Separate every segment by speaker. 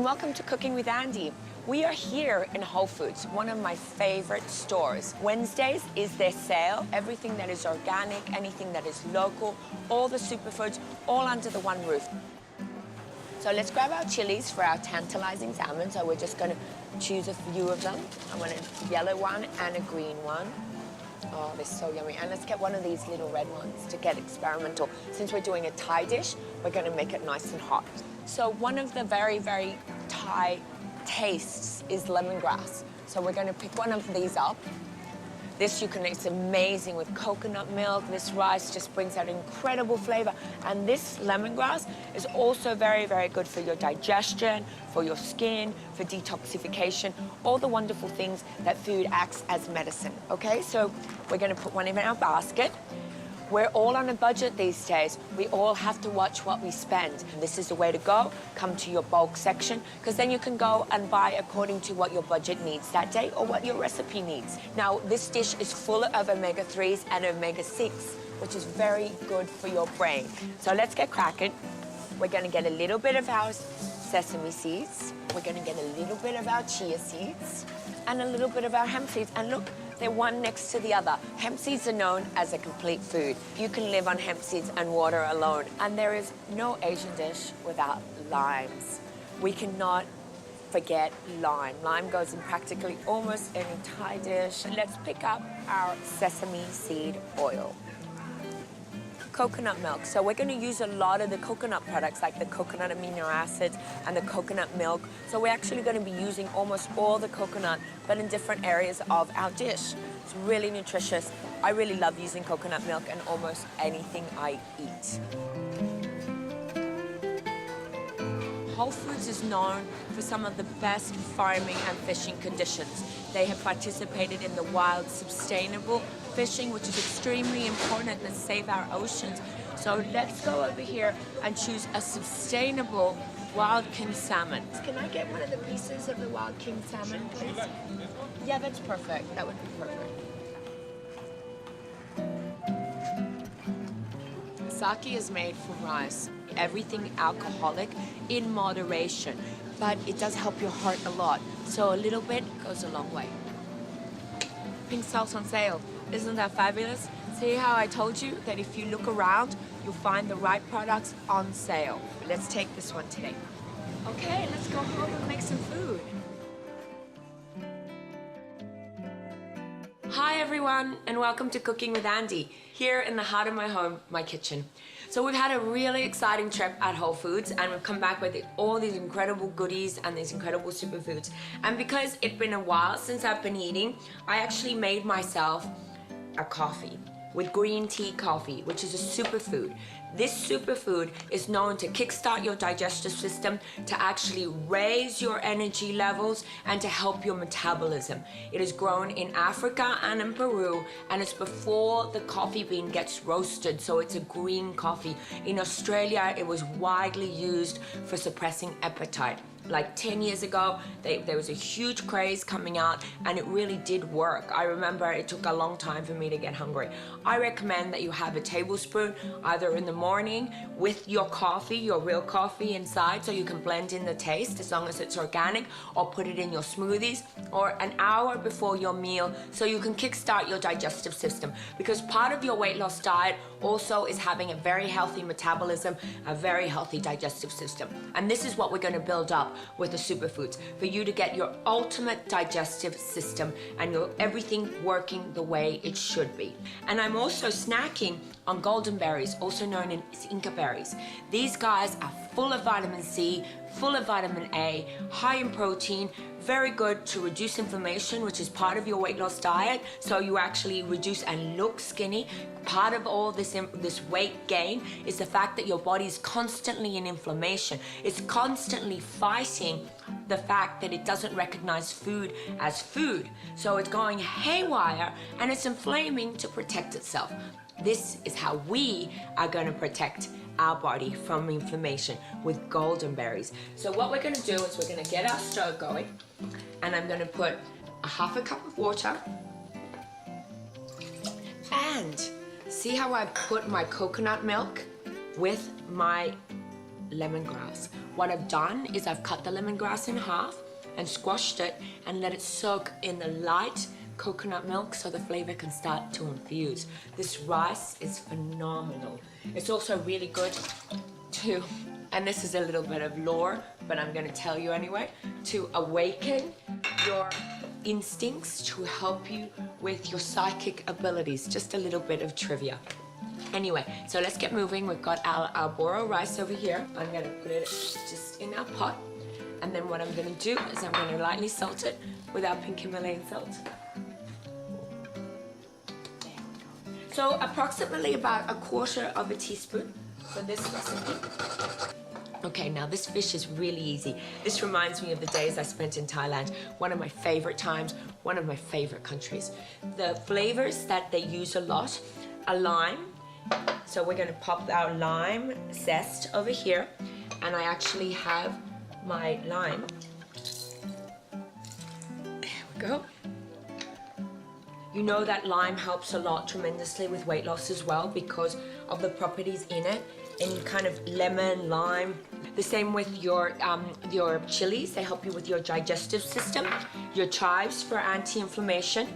Speaker 1: welcome to Cooking with Andie. We are here in Whole Foods, one of my favorite stores. Wednesdays is their sale. Everything that is organic, anything that is local, all the superfoods, all under the one roof. So let's grab our chilies for our tantalizing salmon. So we're just gonna choose a few of them. I want a yellow one and a green one. Oh, they're so yummy. And let's get one of these little red ones to get experimental. Since we're doing a Thai dish, we're gonna make it nice and hot. So one of the very, very Thai tastes is lemongrass. So we're gonna pick one of these up. This it's amazing with coconut milk. This rice just brings out incredible flavor. And this lemongrass is also very, very good for your digestion, for your skin, for detoxification, all the wonderful things that food acts as medicine, okay? So we're gonna put one in our basket. We're all on a budget these days. We all have to watch what we spend. This is the way to go. Come to your bulk section, because then you can go and buy according to what your budget needs that day or what your recipe needs. Now, this dish is full of omega-3s and omega-6, which is very good for your brain. So let's get cracking. We're gonna get a little bit of our sesame seeds. We're gonna get a little bit of our chia seeds and a little bit of our hemp seeds. And look, they're one next to the other. Hemp seeds are known as a complete food. You can live on hemp seeds and water alone. And there is no Asian dish without limes. We cannot forget lime. Lime goes in practically almost any Thai dish. Let's pick up our sesame seed oil. Coconut milk. So we're going to use a lot of the coconut products like the coconut amino acids and the coconut milk. So we're actually going to be using almost all the coconut, but in different areas of our dish. It's really nutritious. I really love using coconut milk in almost anything I eat. Whole Foods is known for some of the best farming and fishing conditions. They have participated in the wild, sustainable fishing, which is extremely important to save our oceans. So let's go over here and choose a sustainable wild king salmon. Can I get one of the pieces of the wild king salmon, please? Yeah, that's perfect. That would be perfect. Sake is made from rice. Everything alcoholic in moderation, but it does help your heart a lot. So a little bit goes a long way. Pink salt on sale. Isn't that fabulous? See how I told you that if you look around, you'll find the right products on sale. Let's take this one today. Okay, let's go home and make some food. Hi everyone, and welcome to Cooking with Andie, here in the heart of my home, my kitchen. So we've had a really exciting trip at Whole Foods, and we've come back with all these incredible goodies and these incredible superfoods. And because it's been a while since I've been eating, I actually made myself a coffee with green tea coffee, which is a superfood. This superfood is known to kickstart your digestive system, to actually raise your energy levels, and to help your metabolism. It is grown in Africa and in Peru, and it's before the coffee bean gets roasted, so it's a green coffee. In Australia, it was widely used for suppressing appetite. Like 10 years ago, there was a huge craze coming out, and it really did work. I remember it took a long time for me to get hungry. I recommend that you have a tablespoon either in the morning with your coffee, your real coffee inside, so you can blend in the taste as long as it's organic, or put it in your smoothies, or an hour before your meal so you can kickstart your digestive system. Because part of your weight loss diet also is having a very healthy metabolism, a very healthy digestive system. And this is what we're going to build up with the superfoods, for you to get your ultimate digestive system and everything working the way it should be. And I'm also snacking on golden berries, also known as Inca berries. These guys are full of vitamin C, full of vitamin A, high in protein, very good to reduce inflammation, which is part of your weight loss diet, so you actually reduce and look skinny. Part of all this weight gain is the fact that your body is constantly in inflammation. It's constantly fighting the fact that it doesn't recognize food as food. So it's going haywire and it's inflaming to protect itself. This is how we are going to protect our body from inflammation, with golden berries. So what we're going to do is we're going to get our stove going, and I'm going to put a half a cup of water, and see how I put my coconut milk with my lemongrass. what I've done is I've cut the lemongrass in half and squashed it and let it soak in the light coconut milk so the flavor can start to infuse. This rice is phenomenal. It's also really good to, and this is a little bit of lore, but I'm gonna tell you anyway, to awaken your instincts, to help you with your psychic abilities. Just a little bit of trivia. Anyway, so let's get moving. We've got our arboro rice over here. I'm gonna put it just in our pot. And then what I'm gonna do is I'm gonna lightly salt it with our pink Himalayan salt. So approximately about 1/4 teaspoon for this recipe. Okay, now this fish is really easy. This reminds me of the days I spent in Thailand, one of my favorite times, one of my favorite countries. The flavors that they use a lot are lime. So we're gonna pop our lime zest over here, and I actually have my lime. There we go. You know that lime helps a lot tremendously with weight loss as well because of the properties in it, and kind of lemon, lime. The same with your chilies. They help you with your digestive system. Your chives for anti-inflammation.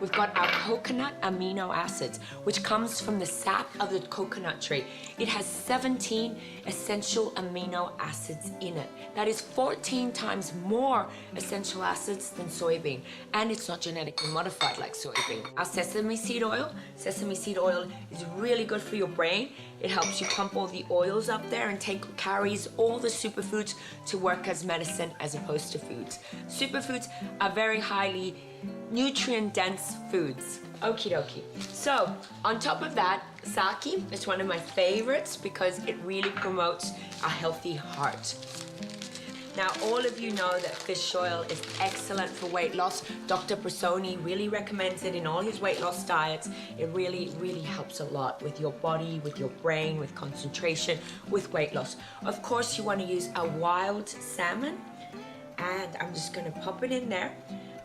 Speaker 1: We've got our coconut amino acids, which comes from the sap of the coconut tree. It has 17 essential amino acids in it. That is 14 times more essential acids than soybean. And it's not genetically modified like soybean. Our sesame seed oil. Sesame seed oil is really good for your brain. It helps you pump all the oils up there and carries all the superfoods to work as medicine as opposed to foods. Superfoods are very highly nutrient-dense foods. Okie dokie. So, on top of that, sake is one of my favorites because it really promotes a healthy heart. Now, all of you know that fish oil is excellent for weight loss. Dr. Brasoni really recommends it in all his weight loss diets. It really, really helps a lot with your body, with your brain, with concentration, with weight loss. Of course, you want to use a wild salmon, and I'm just going to pop it in there.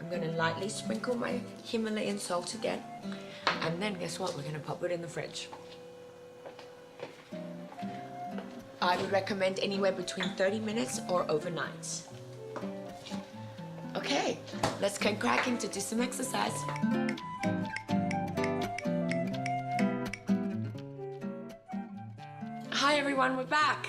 Speaker 1: I'm going to lightly sprinkle my Himalayan salt again, and then guess what? We're going to pop it in the fridge. I would recommend anywhere between 30 minutes or overnight. Okay, let's get cracking to do some exercise. Hi everyone, we're back.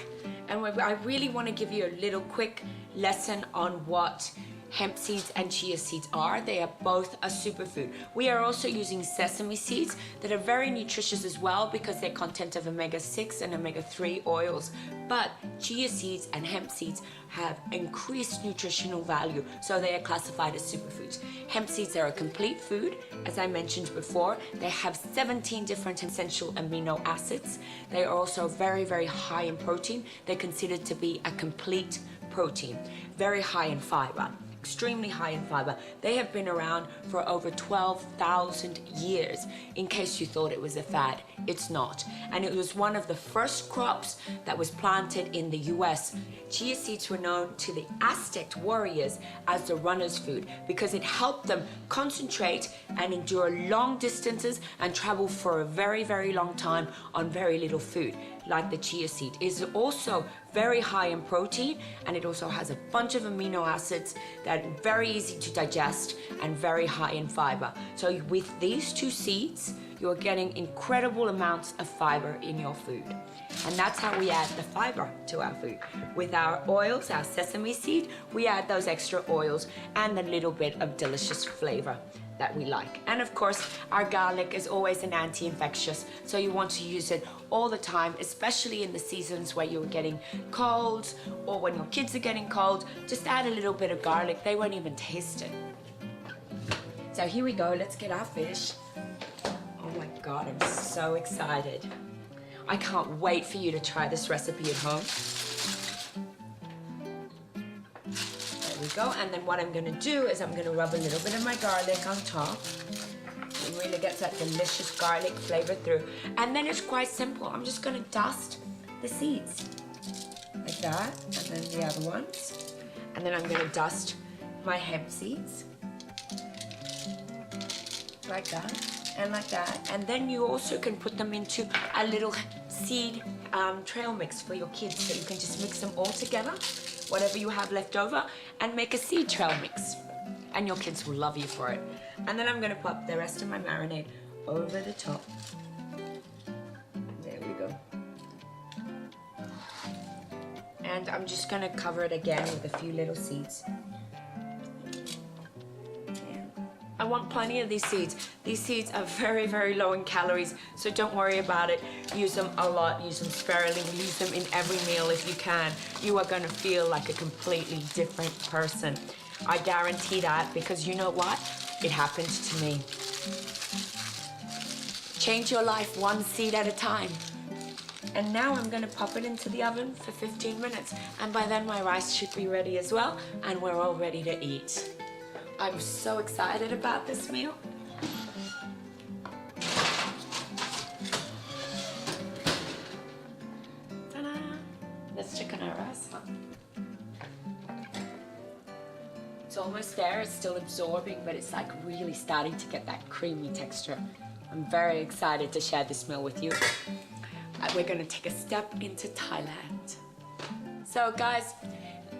Speaker 1: And I really want to give you a little quick lesson on what hemp seeds and chia seeds are. They are both a superfood. We are also using sesame seeds that are very nutritious as well because they're content of omega-6 and omega-3 oils. But chia seeds and hemp seeds have increased nutritional value, so they are classified as superfoods. Hemp seeds are a complete food. As I mentioned before, they have 17 different essential amino acids. They are also very, very high in protein. They're considered to be a complete protein, very high in fiber. Extremely high in fiber. They have been around for over 12,000 years. In case you thought it was a fad, it's not. And it was one of the first crops that was planted in the US. Chia seeds were known to the Aztec warriors as the runner's food because it helped them concentrate and endure long distances and travel for a very, very long time on very little food, like the chia seed. It is also very high in protein, and it also has a bunch of amino acids that are very easy to digest and very high in fiber. So with these two seeds, you're getting incredible amounts of fiber in your food. And that's how we add the fiber to our food. With our oils, our sesame seed, we add those extra oils and a little bit of delicious flavor that we like. And of course, our garlic is always an anti-infectious, so you want to use it all the time, especially in the seasons where you're getting colds or when your kids are getting cold. Just add a little bit of garlic, they won't even taste it. So here we go, let's get our fish. Oh my God, I'm so excited. I can't wait for you to try this recipe at home. There we go, and then what I'm gonna do is I'm gonna rub a little bit of my garlic on top. It really gets that delicious garlic flavor through. And then it's quite simple. I'm just gonna dust the seeds like that, and then the other ones. And then I'm gonna dust my hemp seeds like that and like that. And then you also can put them into a little seed trail mix for your kids, so you can just mix them all together whatever you have left over and make a seed trail mix. And your kids will love you for it. And then I'm gonna pop the rest of my marinade over the top. There we go. And I'm just gonna cover it again with a few little seeds. I want plenty of these seeds. These seeds are very, very low in calories, so don't worry about it. Use them a lot, use them sparingly, use them in every meal if you can. You are gonna feel like a completely different person. I guarantee that, because you know what? It happened to me. Change your life one seed at a time. And now I'm gonna pop it into the oven for 15 minutes. And by then my rice should be ready as well, and we're all ready to eat. I'm so excited about this meal. Ta-da! Let's check on our rice. It's almost there, it's still absorbing, but it's like really starting to get that creamy texture. I'm very excited to share this meal with you. We're gonna take a step into Thailand. So guys,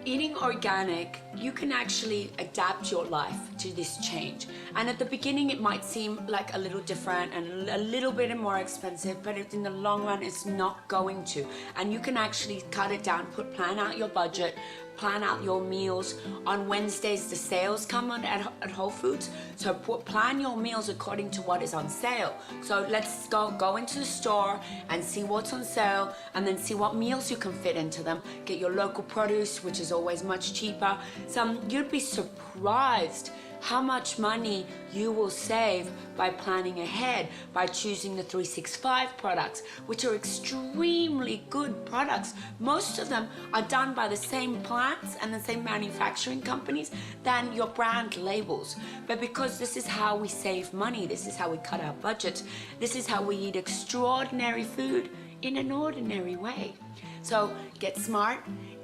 Speaker 1: eating organic, you can actually adapt your life to this change. And at the beginning, it might seem like a little different and a little bit more expensive, but in the long run, it's not going to. And you can actually cut it down, plan out your budget, plan out your meals. On Wednesdays, the sales come on at Whole Foods. So plan your meals according to what is on sale. So let's go into the store and see what's on sale, and then see what meals you can fit into them. Get your local produce, which is always much cheaper. You'd be surprised how much money you will save by planning ahead, by choosing the 365 products, which are extremely good products. Most of them are done by the same plants and the same manufacturing companies than your brand labels. But because this is how we save money, this is how we cut our budgets, this is how we eat extraordinary food in an ordinary way. So get smart,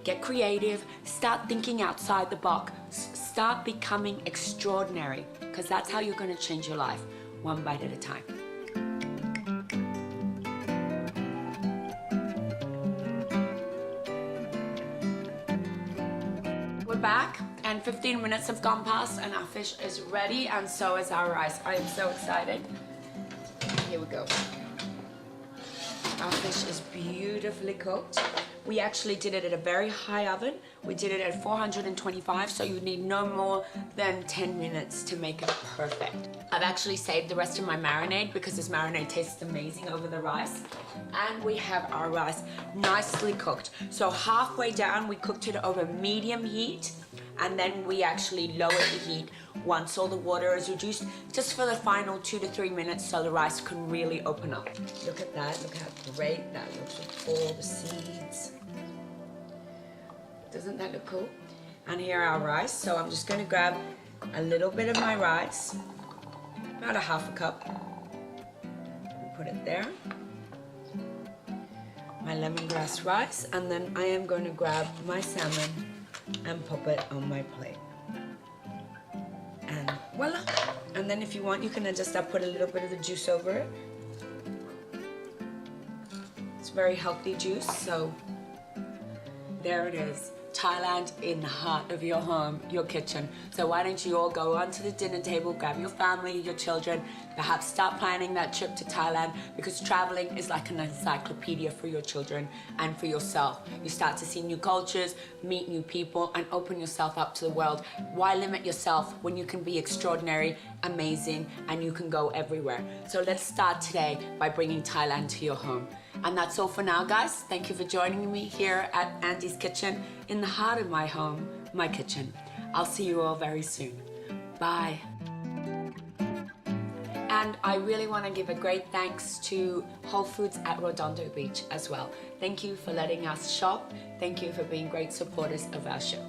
Speaker 1: get creative, start thinking outside the box, start becoming extraordinary, because that's how you're going to change your life, one bite at a time. We're back, and 15 minutes have gone past, and our fish is ready, and so is our rice. I am so excited. Here we go. Our fish is beautifully cooked. We actually did it at a very high oven. We did it at 425, so you need no more than 10 minutes to make it perfect. I've actually saved the rest of my marinade because this marinade tastes amazing over the rice. And we have our rice nicely cooked. So halfway down, we cooked it over medium heat, and then we actually lowered the heat once all the water is reduced, just for the final 2 to 3 minutes so the rice can really open up. Look at that, look how great that looks with all the seeds. Doesn't that look cool? And here our rice. So I'm just gonna grab a little bit of my rice, about a half a cup, and put it there. My lemongrass rice, and then I am going to grab my salmon and pop it on my plate. And voila! And then if you want, you can just put a little bit of the juice over it. It's very healthy juice, so there it is. Thailand in the heart of your home, your kitchen. So why don't you all go onto the dinner table, grab your family, your children, perhaps start planning that trip to Thailand, because traveling is like an encyclopedia for your children and for yourself. You start to see new cultures, meet new people, and open yourself up to the world. Why limit yourself when you can be extraordinary, amazing, and you can go everywhere? So let's start today by bringing Thailand to your home. And that's all for now, guys. Thank you for joining me here at Andie's Kitchen, in the heart of my home, my kitchen. I'll see you all very soon. Bye. And I really want to give a great thanks to Whole Foods at Redondo Beach as well. Thank you for letting us shop. Thank you for being great supporters of our show.